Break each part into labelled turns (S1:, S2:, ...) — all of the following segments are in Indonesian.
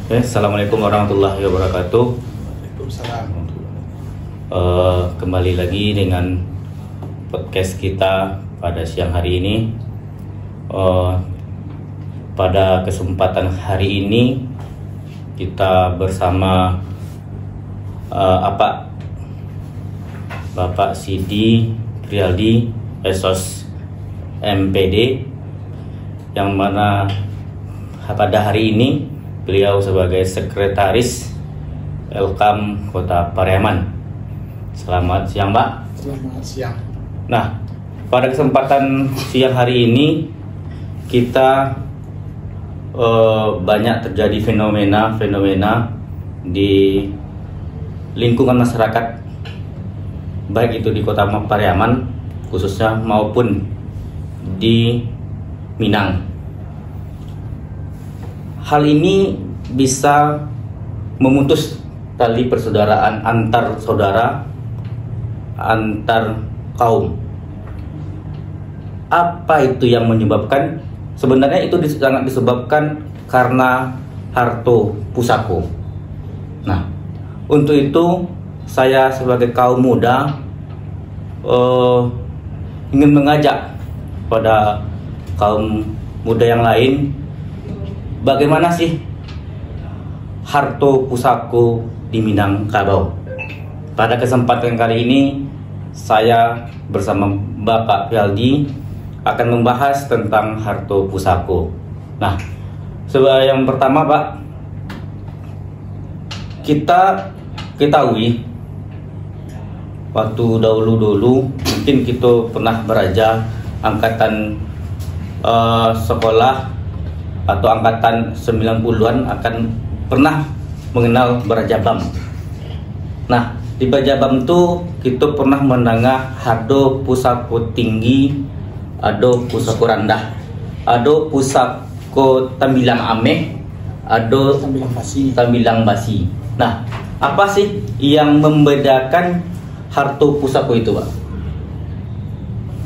S1: Assalamualaikum warahmatullahi wabarakatuh.
S2: Waalaikumsalam.
S1: Kembali lagi dengan podcast kita pada siang hari ini. Pada kesempatan hari ini kita bersama Bapak Sidi Prialdi Esos MPD, yang mana pada hari ini beliau sebagai sekretaris Elkam Kota Pariaman. Selamat siang, Pak.
S2: Selamat siang.
S1: Nah, pada kesempatan siang hari ini kita banyak terjadi fenomena di lingkungan masyarakat, baik itu di Kota Pariaman khususnya maupun di Minang. Hal ini bisa memutus tali persaudaraan antar saudara, antar kaum. Apa itu yang menyebabkan? Sebenarnya itu sangat disebabkan karena harto pusako. Nah, untuk itu saya sebagai kaum muda ingin mengajak pada kaum muda yang lain, bagaimana sih harto pusako di Minangkabau? Pada kesempatan kali ini saya bersama Bapak Prialdi akan membahas tentang harto pusako. Nah, yang pertama, Pak, kita ketahui waktu dahulu mungkin kita pernah beraja angkatan sekolah atau angkatan 90-an akan pernah mengenal Berajabam. Nah, di Berajabam itu kita pernah mendengar ada pusako tinggi, ada pusako rendah, ada pusako tambilang ameh, ada tambilang basi. Nah, apa sih yang membedakan harto pusako itu, Pak?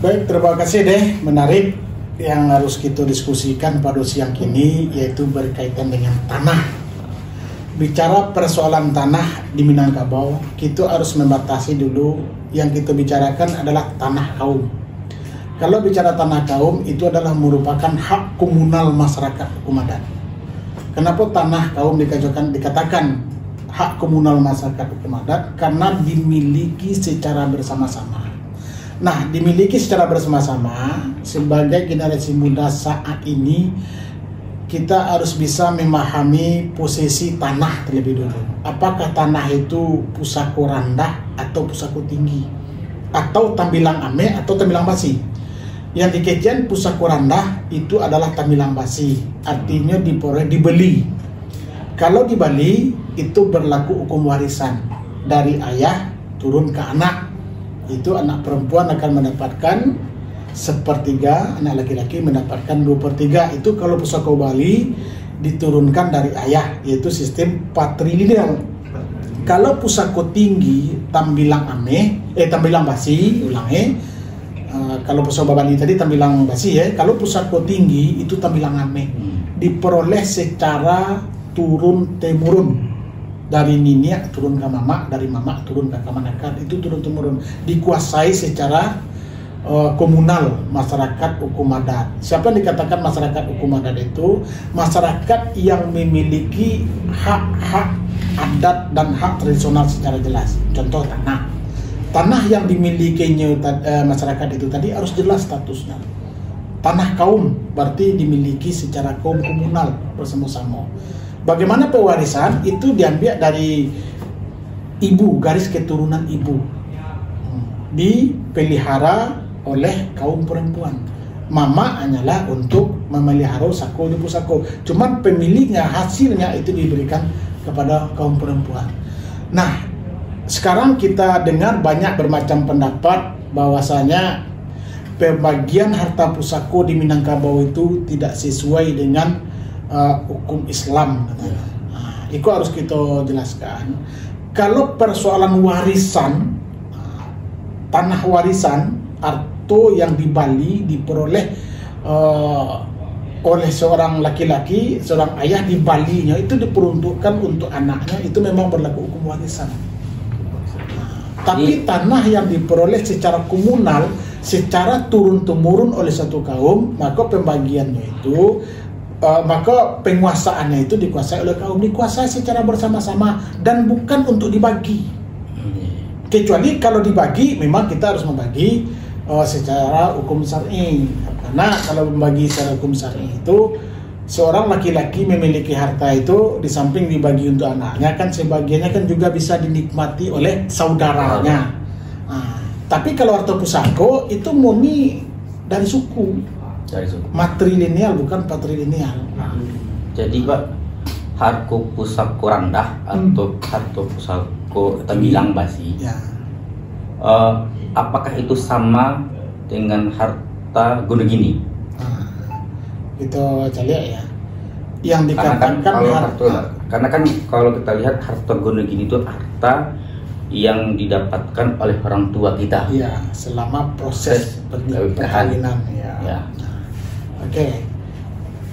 S2: Baik, terima kasih deh, menarik. Yang harus kita diskusikan pada siang ini yaitu berkaitan dengan tanah. Bicara persoalan tanah di Minangkabau, kita harus membatasi dulu. Yang kita bicarakan adalah tanah kaum. Kalau bicara tanah kaum, itu adalah merupakan hak komunal masyarakat hukum adat. Kenapa tanah kaum dikatakan hak komunal masyarakat hukum adat? Karena dimiliki secara bersama-sama. Nah, dimiliki secara bersama-sama. Sebagai generasi muda saat ini, kita harus bisa memahami posisi tanah terlebih dulu. Apakah tanah itu pusako rendah atau pusako tinggi, atau tambilang ame atau tambilang basi? Yang dikajian pusako rendah itu adalah tambilang basi, artinya dibeli. Kalau dibeli itu berlaku hukum warisan dari ayah turun ke anak. Itu anak perempuan akan mendapatkan 1/3, anak laki-laki mendapatkan 2/3. Itu kalau pusako Bali diturunkan dari ayah, yaitu sistem patrilineal. Kalau pusako tinggi tambilang tambilang basi, kalau pusako Bali tadi tambilang basi ya. Kalau pusako tinggi itu tambilang ame, diperoleh secara turun temurun. Dari niniak turun ke mama, dari mama turun ke kemanakan, itu turun-temurun, dikuasai secara komunal masyarakat hukum adat. Siapa yang dikatakan masyarakat hukum adat itu? Masyarakat yang memiliki hak-hak adat dan hak tradisional secara jelas. Contoh tanah. Tanah yang dimilikinya masyarakat itu tadi harus jelas statusnya. Tanah kaum berarti dimiliki secara kaum komunal bersama-sama. Bagaimana pewarisan itu diambil dari ibu, garis keturunan ibu, dipelihara oleh kaum perempuan. Mama hanyalah untuk memelihara sako di pusako. Cuman pemiliknya, hasilnya itu diberikan kepada kaum perempuan. Nah, sekarang kita dengar banyak bermacam pendapat bahwasanya pembagian harta pusako di Minangkabau itu tidak sesuai dengan hukum Islam. Itu harus kita jelaskan. Kalau persoalan warisan, tanah warisan atau yang di Bali diperoleh oleh seorang laki-laki, seorang ayah di Bali-nya itu diperuntukkan untuk anaknya, itu memang berlaku hukum warisan. Tapi tanah yang diperoleh secara komunal, secara turun-temurun oleh satu kaum, maka pembagiannya itu, maka penguasaannya itu dikuasai oleh kaum, dikuasai secara bersama-sama dan bukan untuk dibagi. Kecuali kalau dibagi, memang kita harus membagi secara hukum syar'i. Karena kalau membagi secara hukum syar'i itu, seorang laki-laki memiliki harta itu di samping dibagi untuk anaknya, kan sebagiannya kan juga bisa dinikmati oleh saudaranya. Tapi kalau harta pusako itu murni dari suku, matrilineal bukan patrilineal.
S1: Jadi Pak, harta pusako rendah atau harta pusako tembilang basi, apakah itu sama dengan harta Gonogini?
S2: Itu caliak ya. Yang dikatakan
S1: karena kan kalau kita lihat harta Gonogini itu harta yang didapatkan oleh orang tua kita.
S2: Iya, selama proses perkawinan. Ya. Oke.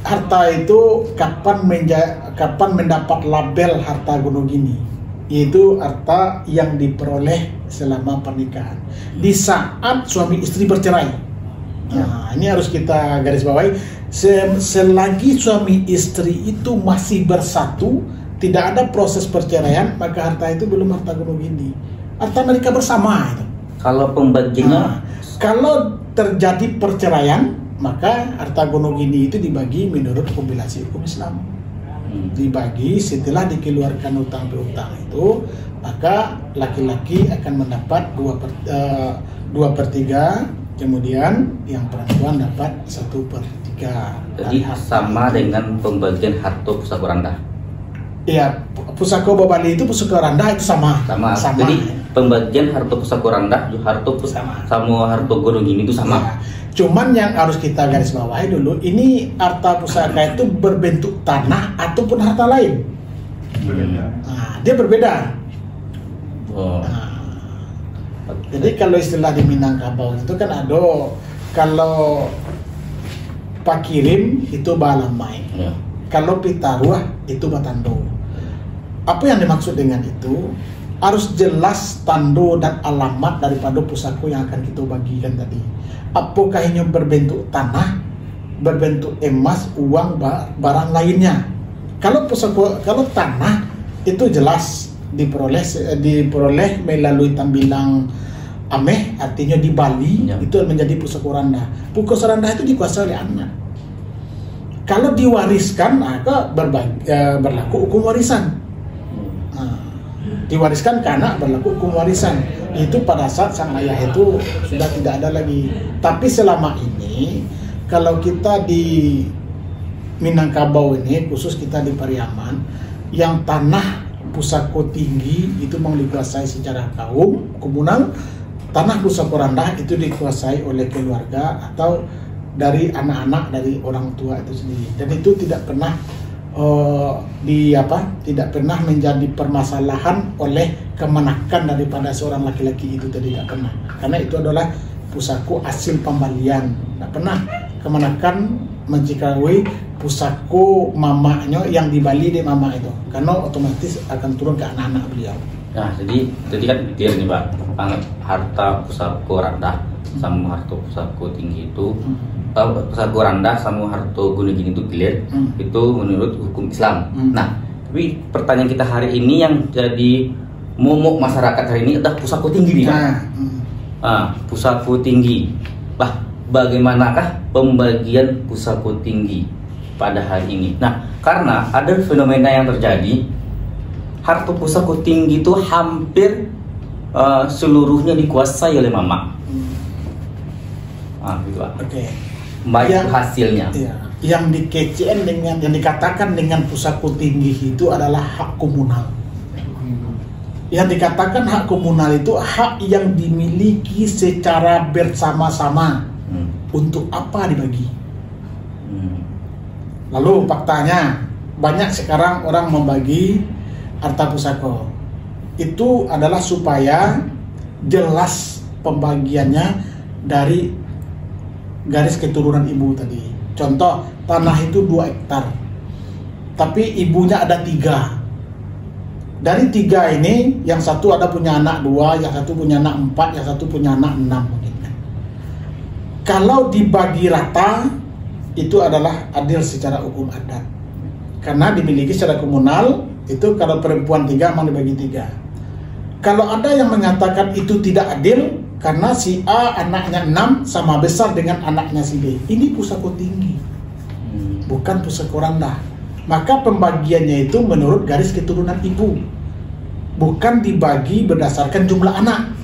S2: Harta itu kapan mendapat label harta Gonogini? Yaitu harta yang diperoleh selama pernikahan. Di saat suami istri bercerai. Nah, ini harus kita garis bawahi. Selagi suami istri itu masih bersatu, tidak ada proses perceraian, maka harta itu belum harta Gonogini. Harta mereka bersama itu.
S1: Kalau pembagiannya,
S2: kalau terjadi perceraian, maka harta Gonogini itu dibagi menurut kompilasi hukum Islam. Dibagi setelah dikeluarkan utang piutang itu, maka laki-laki akan mendapat 2/3, kemudian yang perempuan dapat 1/3.
S1: Jadi sama dengan pembagian harta pusako rendah.
S2: Iya, pusako Bali itu pusako rendah itu sama.
S1: Jadi pembagian harta pusako rendah, harta sama harta Gonogini itu sama.
S2: Ya. Cuman yang harus kita garis bawahi dulu, ini harta pusaka itu berbentuk tanah ataupun harta lain. Nah, dia berbeda. Jadi kalau istilah di Minangkabau itu kan ada, kalau pakirim itu balamai, kalau pitaruah itu batando. Apa yang dimaksud dengan itu? Harus jelas tando dan alamat daripada pusako yang akan kita bagikan tadi. Apakah ini berbentuk tanah, berbentuk emas, uang, barang lainnya. Kalau pusako, kalau tanah itu jelas diperoleh melalui tambilang ameh, artinya di Bali, itu menjadi pusako rendah. Pusako rendah itu dikuasai oleh anak. Kalau diwariskan, maka berlaku hukum warisan. Diwariskan ke anak berlaku hukum warisan. Itu pada saat sang ayah itu sudah tidak ada lagi. Tapi selama ini, kalau kita di Minangkabau ini, khusus kita di Pariaman, yang tanah pusako tinggi itu memang dikuasai secara kaum komunal. Tanah pusako rendah itu dikuasai oleh keluarga atau dari anak-anak dari orang tua itu sendiri. Dan itu tidak pernah tidak pernah menjadi permasalahan oleh kemenakan daripada seorang laki-laki itu, tidak pernah. Karena itu adalah pusako hasil pembalian. Tidak pernah kemenakan mencikaui pusako mamanya yang di Bali di mama itu, karena otomatis akan turun ke anak-anak beliau.
S1: Nah, jadi kan clear nih Pak, harta pusako rendah sama harta pusako tinggi itu, pusako rendah sama harta Gonogini itu clear, itu menurut hukum Islam. Nah, tapi pertanyaan kita hari ini yang jadi momok masyarakat hari ini adalah pusako tinggi nih Pak. Pusako tinggi. Bagaimanakah pembagian pusako tinggi pada hari ini? Nah, karena ada fenomena yang terjadi, harta pusako tinggi itu hampir seluruhnya dikuasai oleh mama. Gitu Pak.
S2: Oke.
S1: Baik hasilnya.
S2: Iya. Yang dikecen dengan yang dikatakan dengan pusako tinggi itu adalah hak komunal. Yang dikatakan hak komunal itu hak yang dimiliki secara bersama-sama. Untuk apa dibagi? Lalu faktanya banyak sekarang orang membagi harta pusako. Itu adalah supaya jelas pembagiannya dari garis keturunan ibu tadi. Contoh, tanah itu 2 hektar, tapi ibunya ada 3. Dari 3 ini, yang satu ada punya anak 2, yang satu punya anak 4, yang satu punya anak 6. Kalau dibagi rata, itu adalah adil secara hukum adat. Karena dimiliki secara komunal, itu kalau perempuan 3 memang dibagi 3. Kalau ada yang mengatakan itu tidak adil, karena si A anaknya 6 sama besar dengan anaknya si B. Ini pusako tinggi, bukan pusako rendah. Maka pembagiannya itu menurut garis keturunan ibu, bukan dibagi berdasarkan jumlah anak.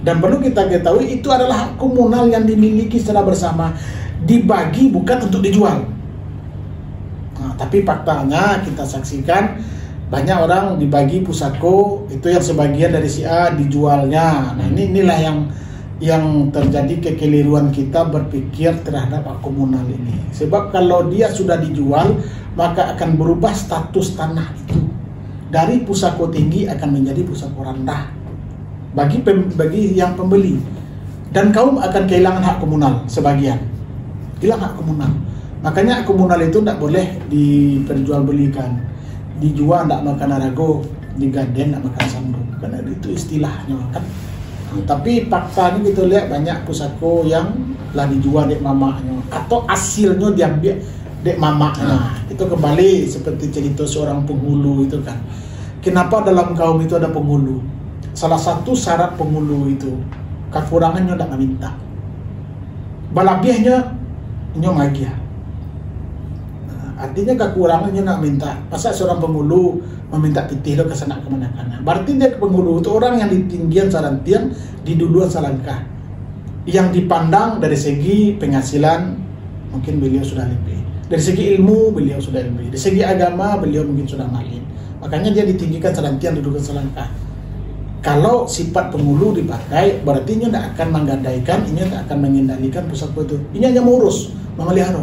S2: Dan perlu kita ketahui itu adalah hak komunal yang dimiliki secara bersama. Dibagi bukan untuk dijual. Nah, tapi faktanya kita saksikan banyak orang dibagi pusako itu yang sebagian dari si A dijualnya. Nah inilah yang terjadi kekeliruan kita berpikir terhadap hak komunal ini. Sebab kalau dia sudah dijual, maka akan berubah status tanah itu. Dari pusako tinggi akan menjadi pusako rendah bagi yang pembeli. Dan kaum akan kehilangan hak komunal sebagian. Hilang hak komunal. Makanya hak komunal itu tidak boleh diperjualbelikan. Dijual tidak makan arago, digaden tidak makan sandung, karena itu istilahnya kan. Tapi faktanya kita lihat banyak pusako yang lah dijual dek mamanya, atau hasilnya diambil dek mamanya. Itu kembali seperti cerita seorang penghulu itu kan. Kenapa dalam kaum itu ada penghulu? Salah satu syarat penghulu itu kekurangannya tidak minta, balabihnya nyomagia. Artinya kekurangannya nak minta. Masa seorang penghulu meminta titih lo kesana kemana-mana. Berarti dia penghulu itu orang yang di tinggian sarantian, di duluan salangkah. Yang dipandang dari segi penghasilan mungkin beliau sudah lebih. Dari segi ilmu beliau sudah lebih. Dari segi agama beliau mungkin sudah malin. Makanya dia ditinggikan sarantian, duduk salangkah. Kalau sifat penghulu dipakai, berarti ini tidak akan menggadaikan, ini tidak akan mengendalikan pusako itu. Ini hanya mengurus, memelihara.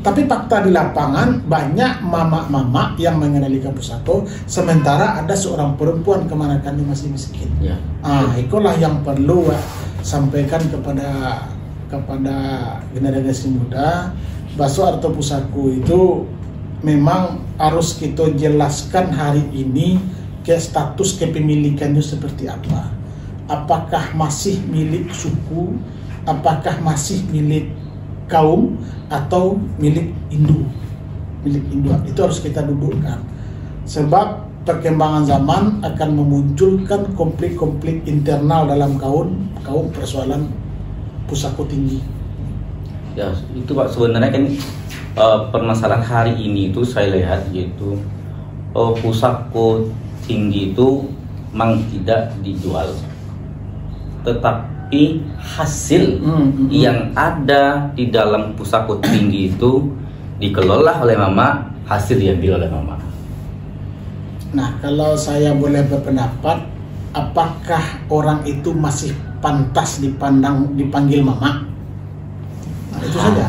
S2: Tapi fakta di lapangan banyak mama-mama yang mengendalikan pusako, sementara ada seorang perempuan kemanakannya masih miskin. Ya. Itulah yang perlu sampaikan kepada generasi muda, bahwa arti pusako itu memang harus kita jelaskan hari ini ke status kepemilikannya seperti apa. Apakah masih milik suku, apakah masih milik kaum, atau milik induk. Itu harus kita dudukkan, sebab perkembangan zaman akan memunculkan konflik-konflik internal dalam kaum persoalan pusako tinggi.
S1: Ya itu Pak, sebenarnya kan permasalahan hari ini itu saya lihat yaitu pusako tinggi itu memang tidak dijual, tetapi hasil yang ada di dalam pusako tinggi itu dikelola oleh mama, hasil diambil oleh mama.
S2: Nah, kalau saya boleh berpendapat, apakah orang itu masih pantas dipanggil mama? Nah, itu saja.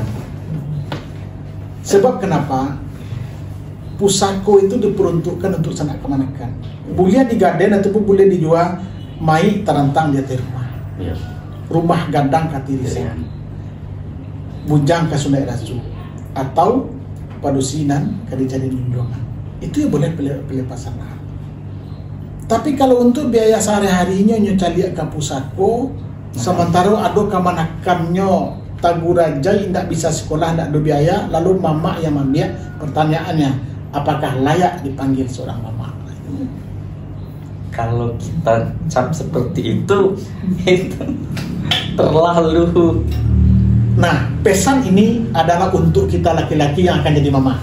S2: Sebab kenapa? Pusako itu diperuntukkan untuk sanak kemanakan. Boleh digaden ataupun boleh dijual, mai terantang di atas rumah. Ya. Rumah gadang katirisan, bujang ke Sunda Rasu, atau padusinan kadijadi lindungan. Itu ya boleh pelepasan lahan. Tapi kalau untuk biaya sehari-harinya nyocali ke pusako, sementara ada kemanakannya Taguraja tidak bisa sekolah, tidak ada biaya, lalu mama yang ambil, pertanyaannya, apakah layak dipanggil seorang mama?
S1: Kalau kita cap seperti itu terlalu.
S2: Nah, pesan ini adalah untuk kita laki-laki yang akan jadi mama.